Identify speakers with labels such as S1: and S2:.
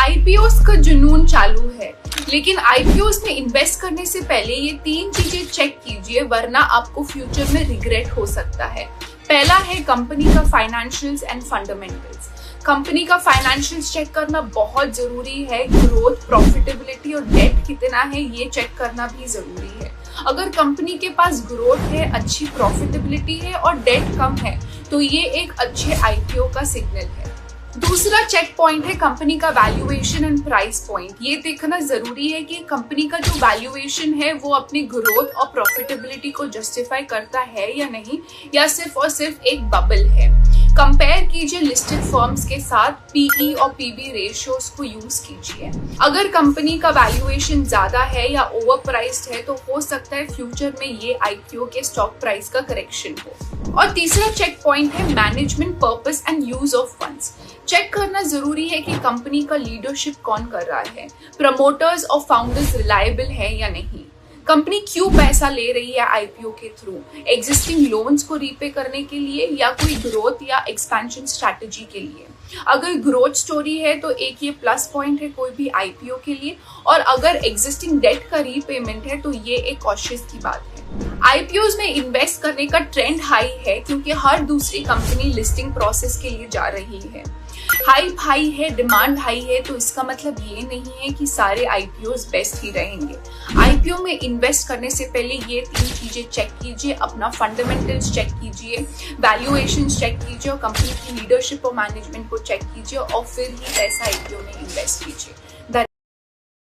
S1: IPOs का जुनून चालू है, लेकिन आईपीओस में इन्वेस्ट करने से पहले ये 3 चीजें चेक कीजिए, वरना आपको फ्यूचर में रिग्रेट हो सकता है। पहला है कंपनी का फाइनेंशियल्स एंड फंडामेंटल्स। कंपनी का फाइनेंशियल्स चेक करना बहुत जरूरी है। ग्रोथ, प्रॉफिटेबिलिटी और डेट कितना है ये चेक करना भी जरूरी है। अगर कंपनी के पास ग्रोथ है, अच्छी प्रॉफिटेबिलिटी है और डेट कम है तो ये एक अच्छे आईपीओ का सिग्नल है। दूसरा चेक पॉइंट है कंपनी का वैल्यूएशन एंड प्राइस पॉइंट। ये देखना जरूरी है कि कंपनी का जो वैल्यूएशन है वो अपनी ग्रोथ और प्रॉफिटेबिलिटी को जस्टिफाई करता है या नहीं, या सिर्फ और सिर्फ एक बबल है। कंपेयर कीजिए लिस्टेड फर्म्स के साथ, पीई और पीबी रेशियोज को यूज कीजिए। अगर कंपनी का वैल्यूएशन ज्यादा है या ओवर प्राइस्ड है तो हो सकता है फ्यूचर में ये आईपीओ के स्टॉक प्राइस का करेक्शन हो। और तीसरा चेक पॉइंट है management purpose and use of funds. Check करना जरूरी है कि कंपनी का लीडरशिप कौन कर रहा है, प्रमोटर्स और फाउंडर्स रिलायबल है या नहीं, कंपनी क्यों पैसा ले रही है आईपीओ के थ्रू, एग्जिस्टिंग लोन्स को रीपे करने के लिए या कोई ग्रोथ या एक्सपेंशन स्ट्रैटेजी के लिए। अगर ग्रोथ स्टोरी है तो एक ये प्लस पॉइंट है कोई भी आईपीओ के लिए, और अगर एग्जिस्टिंग डेट का रीपेमेंट है तो ये एक कॉशियस की बात है। आईपीओज में इन्वेस्ट करने का ट्रेंड हाई है क्योंकि हर दूसरी कंपनी लिस्टिंग प्रोसेस के लिए जा रही है। हाइप हाई है, डिमांड हाई है, तो इसका मतलब ये नहीं है कि सारे आईपीओज बेस्ट ही रहेंगे। आईपीओ में इन्वेस्ट करने से पहले ये 3 चीजें चेक कीजिए। अपना फंडामेंटल्स चेक कीजिए, वैल्यूएशन चेक कीजिए और कंपनी की लीडरशिप और मैनेजमेंट को चेक कीजिए और फिर ही पैसा आईपीओ में इन्वेस्ट कीजिए।